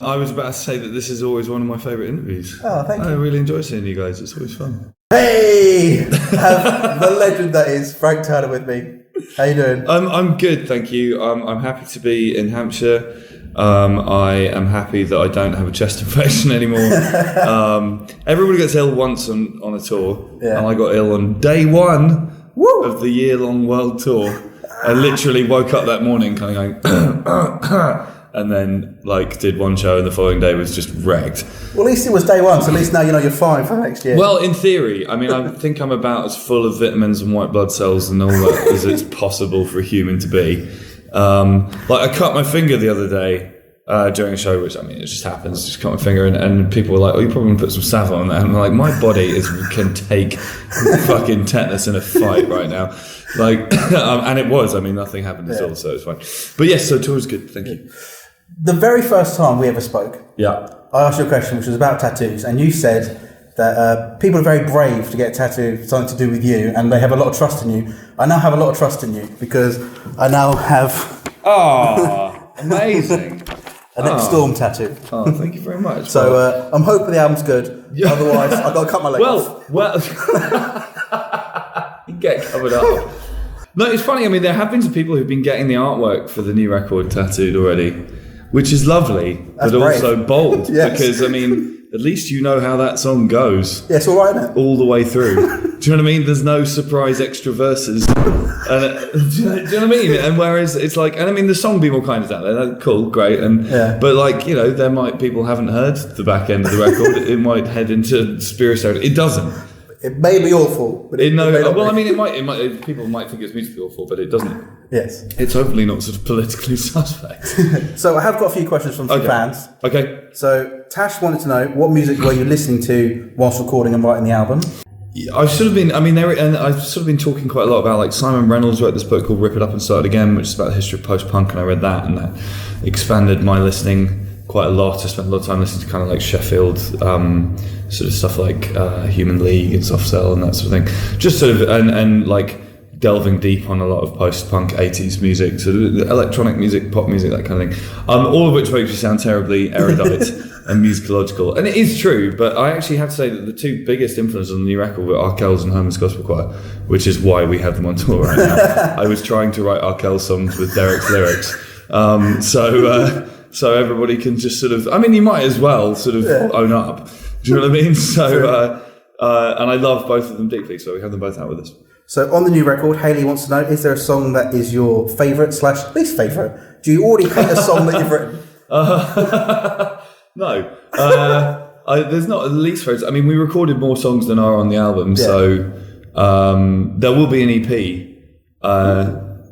I was about to say that this is always one of my favourite interviews. Oh, thank you. I really enjoy seeing you guys. It's always fun. Hey! The legend that is Frank Turner with me. How you doing? I'm good, thank you. I'm happy to be in Hampshire. I am happy that I don't have a chest infection anymore. Everybody gets ill once on a tour, and I got ill on day one of the year-long world tour. I literally woke up that morning kind of going, and then did one show, and the following day was just wrecked. Well, at least it was day one, so at least now you know you're fine for next year. Well, in theory, I mean, I think I'm about as full of vitamins and white blood cells and all that as it's possible for a human to be. I cut my finger the other day during a show, which, I mean, it just happens. Just cut my finger, and people were like, "Oh, you probably want to put some salve on that." And I'm like, my body can take fucking tetanus in a fight right now. And it was. I mean, nothing happened at all, so it's fine. But yes, so tour was good. Thank you. The very first time we ever spoke, I asked you a question which was about tattoos, and you said that people are very brave to get a tattoo, something to do with you, and they have a lot of trust in you. I now have a lot of trust in you because I now have... Oh, amazing. A Next Storm tattoo. Oh, thank you very much. So I'm hoping the album's good. Yeah. Otherwise, I've got to cut my leg off. Well, you get covered up. No, it's funny. I mean, there have been some people who've been getting the artwork for the new record tattooed already, which is lovely, but also bold. Yes. Because, I mean, at least you know how that song goes. Yeah, it's all right, isn't it? All the way through. Do you know what I mean? There's no surprise extra verses. And, do you know what I mean? And whereas it's like, and I mean, the song Be More Kind is out there. That's cool, great. But there might, people haven't heard the back end of the record. It might head into Spirit. It doesn't. It may be awful, but it might. People might think it's musically awful, but it doesn't. Yes, it's hopefully not sort of politically suspect. So I have got a few questions from some fans. Okay. So Tash wanted to know what music were you listening to whilst recording and writing the album. I've sort of been. I mean, I've sort of been talking quite a lot about Simon Reynolds wrote this book called Rip It Up and Start Again, which is about the history of post-punk, and I read that, and that expanded my listening quite a lot. I spent a lot of time listening to kind of Sheffield sort of stuff like Human League and Soft Cell and that sort of thing. Just sort of and delving deep on a lot of post-punk 80s music, sort of electronic music, pop music, that kind of thing. All of which makes me sound terribly erudite and musicological. And it is true, but I actually have to say that the two biggest influences on the new record were Arkells and Homer's Gospel Choir, which is why we have them on tour right now. I was trying to write Arkells songs with Derek's lyrics. So everybody can just sort of, I mean, you might as well sort of own up. Do you know what I mean? So, and I love both of them deeply, so we have them both out with us. So on the new record, Hayley wants to know, is there a song that is your favourite / least favourite? Do you already hate a song that you've written? No. There's not a least favourite. I mean, we recorded more songs than are on the album, so there will be an EP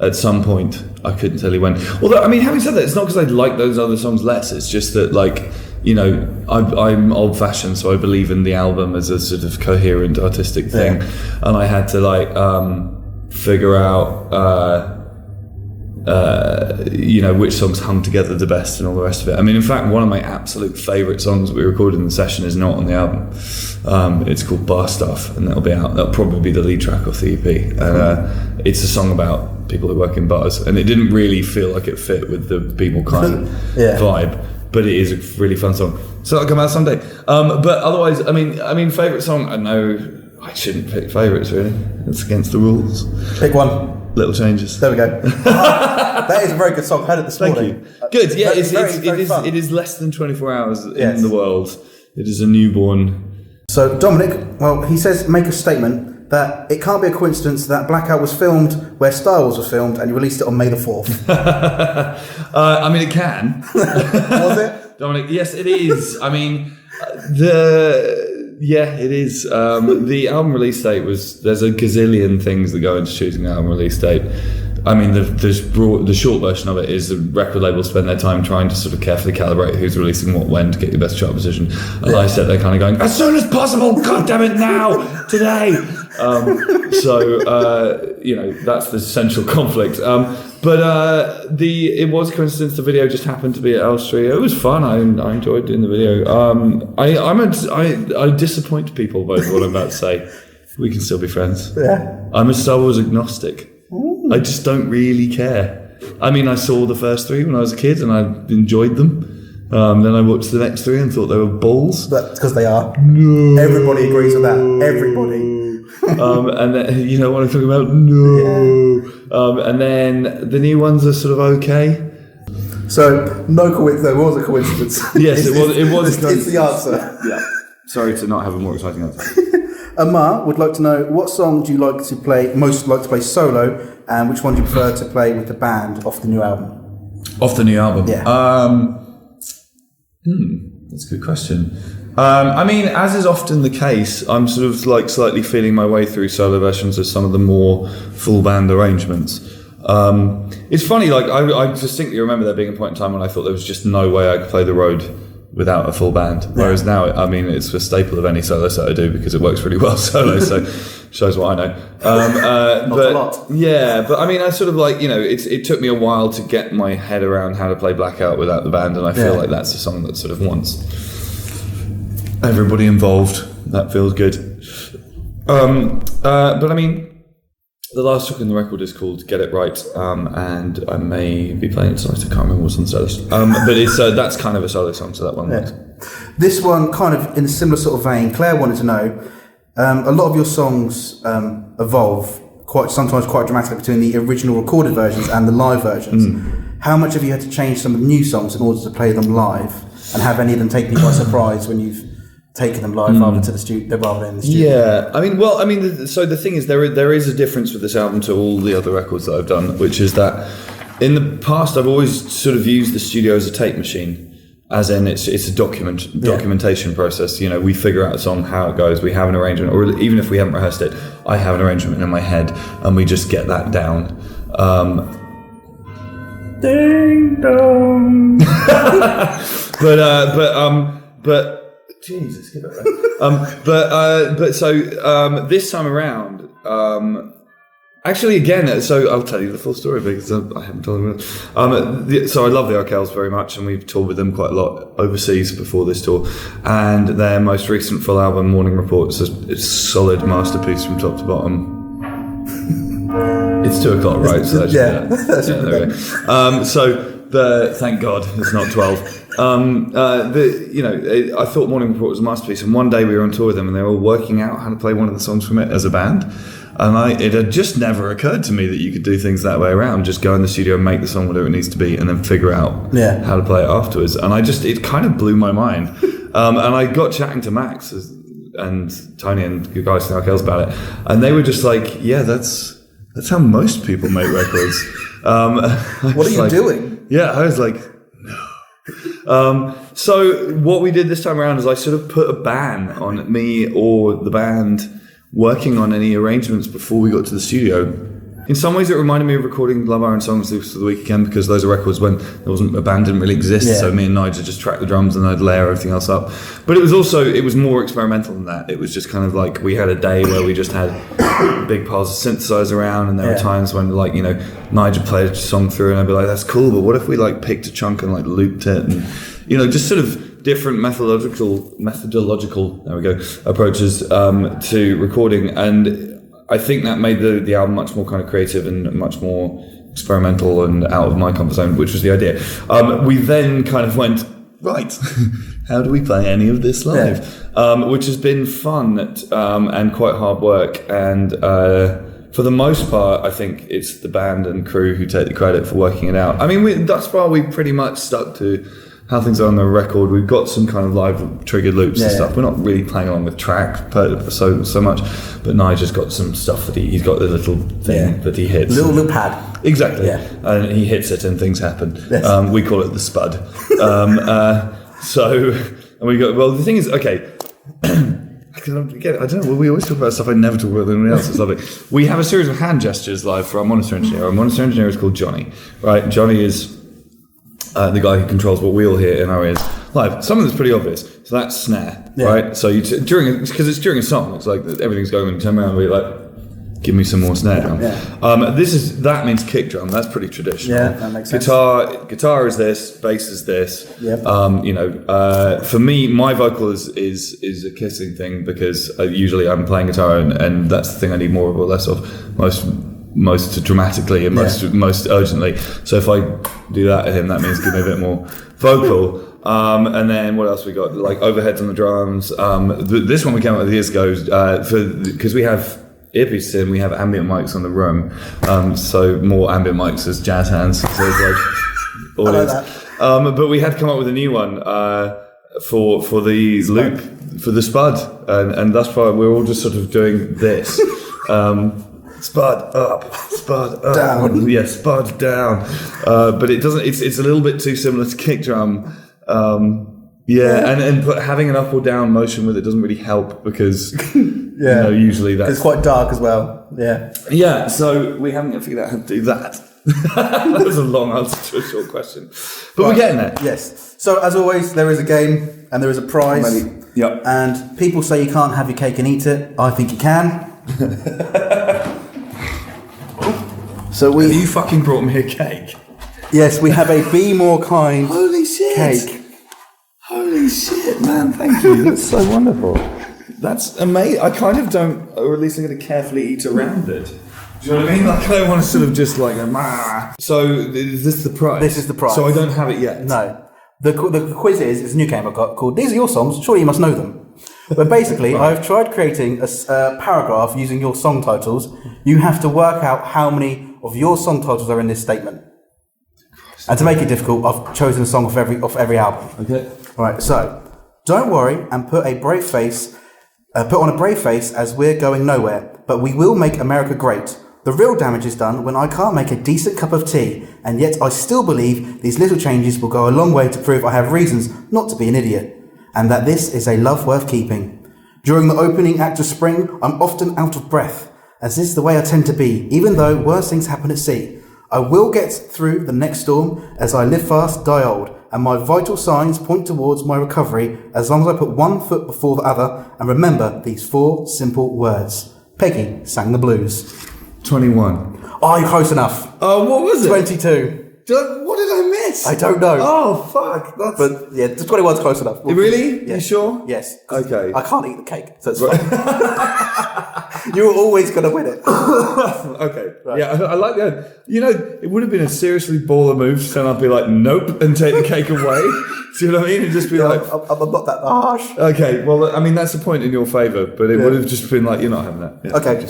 at some point. I couldn't tell you when. Although, I mean, having said that, it's not because I like those other songs less. It's just that, I'm old-fashioned, so I believe in the album as a sort of coherent artistic thing. And I had to figure out, which songs hung together the best and all the rest of it. I mean, in fact, one of my absolute favourite songs that we recorded in the session is not on the album. It's called Bar Stuff, and that'll be out. That'll probably be the lead track off the EP. And it's a song about people who work in bars, and it didn't really feel like it fit with the Be More Kind vibe, but it is a really fun song, so that'll come out someday. But otherwise, I mean favourite song, I know I shouldn't pick favourites really, it's against the rules. Pick one. Little Changes. There we go. That is a very good song. I heard it this morning. Thank you. Good. Yeah, it is less than 24 hours in the world. It is a newborn. So Dominic, well, he says make a statement that it can't be a coincidence that Blackout was filmed where Star Wars was filmed and you released it on May the 4th. I mean, it can. Was it? Dominic, yes, it is. I mean, it is. The album release date there's a gazillion things that go into choosing an album release date. I mean, the short version of it is the record labels spend their time trying to sort of carefully calibrate who's releasing what when to get your best chart position. And I said they're kind of going, as soon as possible, God damn it, now, today. That's the central conflict. It was a coincidence. The video just happened to be at Elstree. It was fun. I enjoyed doing the video. I disappoint people by what I'm about to say. We can still be friends. Yeah. I'm a Star Wars agnostic. Ooh. I just don't really care. I mean, I saw the first three when I was a kid and I enjoyed them. Then I watched the next 3 and thought they were balls. That's because they are. No. Everybody agrees with that. Everybody. And then, you know what I'm talking about? No. Yeah. And then the new ones are sort of okay. So, no coincidence. There was a coincidence. Yes, it was. It's the answer. Yeah. Sorry to not have a more exciting answer. Amar would like to know, what song do you like to play solo, and which one do you prefer to play with the band off the new album? Off the new album? Yeah. That's a good question. I mean, as is often the case, I'm sort of like slightly feeling my way through solo versions of some of the more full band arrangements. It's funny, like I distinctly remember there being a point in time when I thought there was just no way I could play The Road without a full band. Whereas now, I mean, it's a staple of any solo set I do because it works really well solo, so shows what I know. Not a lot. Yeah, but I mean, I sort of like, you know, it took me a while to get my head around how to play Blackout without the band, and I feel like that's a song that sort of wants everybody involved. That feels good. But I mean, the last track in the record is called Get It Right, and I may be playing it tonight. I can't remember what's on the set list. But it's that's kind of a solo song, so that one works. This one, kind of in a similar sort of vein, Claire wanted to know, a lot of your songs evolve sometimes quite dramatically between the original recorded versions and the live versions. How much have you had to change some of the new songs in order to play them live, and have any of them taken you by surprise when you've taking them live rather than in the studio? Yeah, I mean, so the thing is, there is a difference with this album to all the other records that I've done, which is that in the past I've always sort of used the studio as a tape machine, as in it's a documentation process. You know, we figure out a song, how it goes, we have an arrangement, or even if we haven't rehearsed it, I have an arrangement in my head, and we just get that down. Ding dong. but. Jesus, give it but so this time around, actually again, so I'll tell you the full story because I haven't told you. So I love the Arkells very much, and we've toured with them quite a lot overseas before this tour. And their most recent full album, Morning Report, it's a solid masterpiece from top to bottom. It's 2:00, right? So that's there we go. So thank God it's not 12. I thought Morning Report was a masterpiece, and one day we were on tour with them and they were all working out how to play one of the songs from it as a band, and it had just never occurred to me that you could do things that way around, just go in the studio and make the song whatever it needs to be and then figure out how to play it afterwards. And it kind of blew my mind. And I got chatting to Max and Tony and the guys from Arkells about it, and they were just like, yeah, that's how most people make records. What are you doing? Yeah, I was like, no. So what we did this time around is I sort of put a ban on me or the band working on any arrangements before we got to the studio. In some ways, it reminded me of recording Love Iron songs for the week again, because those are records when a band didn't really exist. Yeah. So me and Nigel just tracked the drums and I'd layer everything else up. But it was more experimental than that. It was just kind of like we had a day where we just had big piles of synthesizer around, and there were times when Nigel played a song through and I'd be like, that's cool, but what if we picked a chunk and looped it, and just sort of different methodological approaches to recording. And I think that made the album much more kind of creative and much more experimental and out of my comfort zone, which was the idea. We then kind of went, right, how do we play any of this live? Which has been fun and quite hard work. And for the most part, I think it's the band and crew who take the credit for working it out. I mean, thus far, we've pretty much stuck to how things are on the record. We've got some kind of live triggered loops and stuff. We're not really playing along with track so much, but Nigel's got some stuff that he's got the little thing that he hits. Little pad. Exactly. Yeah. And he hits it and things happen. Yes. We call it the spud. And we go, well, the thing is, okay, I don't know, we always talk about stuff I never talk about with anyone else. It's lovely. We have a series of hand gestures live for our monitor engineer. Our monitor engineer is called Johnny, right? Johnny is the guy who controls what we all hear in our ears live. Some of it's pretty obvious. So that's snare, right? So because it's during a song, it's like everything's going, and you turn around and we're like, give me some more snare drum. That means kick drum. That's pretty traditional. Yeah, that makes sense. Guitar is this, bass is this. Yep. For me, my vocal is a kissing thing, because usually I'm playing guitar and that's the thing I need more of or less of. Most most dramatically and most urgently. So if I do that at him, that means give me a bit more vocal. And then what else we got? Like overheads on the drums. This one we came up with years ago because we have earpieces in, we have ambient mics on the room. So more ambient mics as jazz hands. So it's like audience. I like that. But we had to come up with a new one for the loop, for the spud, and thus far we're all just sort of doing this. Spud up, down. Yeah, spud down. But it doesn't. It's a little bit too similar to kick drum. And having an up or down motion with it doesn't really help because usually that's it's quite dark as well. Yeah. So we haven't figured out how to do that. That was a long answer to a short question, but we're getting there. Yes. So as always, there is a game and there is a prize. Yep. And people say you can't have your cake and eat it. I think you can. So have you fucking brought me a cake? Yes, we have a Be More Kind Holy shit. cake. Holy shit, man, thank you. That's so wonderful. That's amazing. I kind of don't, or at least I'm going to carefully eat around it. Do you know what I mean? Like, I don't want to sort of just like, So, is this the prize? This is the prize. So I don't have it yet? No. The quiz is a new game I've got called These Are Your Songs, surely you must know them. But basically, I've tried creating a paragraph using your song titles. You have to work out how many of your song titles are in this statement. And to make it difficult, I've chosen a song off every album. Okay. All right, so don't worry and put on a brave face as we're going nowhere, but we will make America great. The real damage is done when I can't make a decent cup of tea, and yet I still believe these little changes will go a long way to prove I have reasons not to be an idiot, and that this is a love worth keeping. During the opening act of spring, I'm often out of breath, as this is the way I tend to be, even though worse things happen at sea. I will get through the next storm as I live fast, die old, and my vital signs point towards my recovery as long as I put one foot before the other and remember these 4 simple words. Peggy sang the blues. 21. Oh, you're close enough. Oh, what was it? 22. What did I miss? I don't know. Oh, fuck. But yeah, the 21's close enough. Really? Yeah. You sure? Yes. Okay. I can't eat the cake, so it's fine. You were always going to win it. Okay. Right. Yeah, I like that. You know, it would have been a seriously baller move to turn up and be like, nope, and take the cake away. See what I mean? And just be like... I'm not that harsh. Okay, well, I mean, that's a point in your favour, but it would have just been like, you're not having that. Yeah, okay.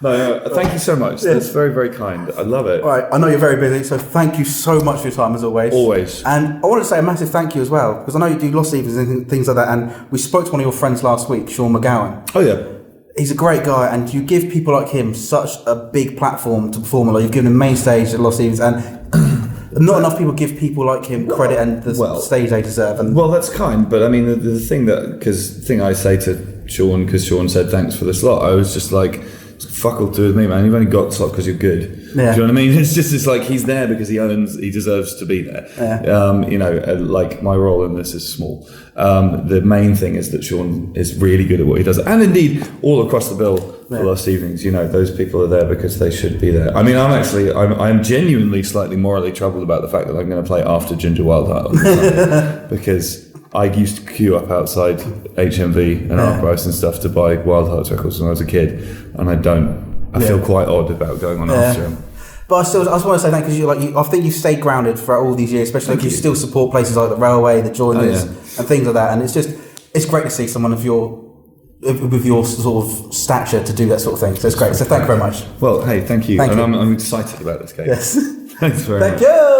No, thank you so much. That's very, very kind. I love it. All right, I know you're very busy, so thank you so much for your time, as always. Always. And I want to say a massive thank you as well, because I know you do Lost Evenings and things like that, and we spoke to one of your friends last week, Sean McGowan. Oh, yeah. He's a great guy, and you give people like him such a big platform to perform. Like, you've given him main stage at Lost Evenings, and not enough people give people like him credit and the stage they deserve. And well, that's kind, but I mean, the thing I say to Sean, because Sean said thanks for the slot, I was just like, fuck all to do with me, man. You've only got the slot because you're good. Yeah. Do you know what I mean? It's like he's there because he deserves to be there. Yeah. Like my role in this is small. The main thing is that Sean is really good at what he does, and indeed all across the bill for Lost Evenings. You know, those people are there because they should be there. I mean, I'm genuinely slightly morally troubled about the fact that I'm going to play after Ginger Wildheart on the because I used to queue up outside HMV and Arkells and stuff to buy Wildheart's records when I was a kid, and I feel quite odd about going on after him. But I just want to say thank you, because I think you've stayed grounded for all these years, especially you still support places like the Railway, the Joiners, and things like that. And it's great to see someone with your sort of stature to do that sort of thing. So it's great. So thank you very much. Well, hey, thank you. Thank you. I'm excited about this case. Yes. Thanks very much. Thank you.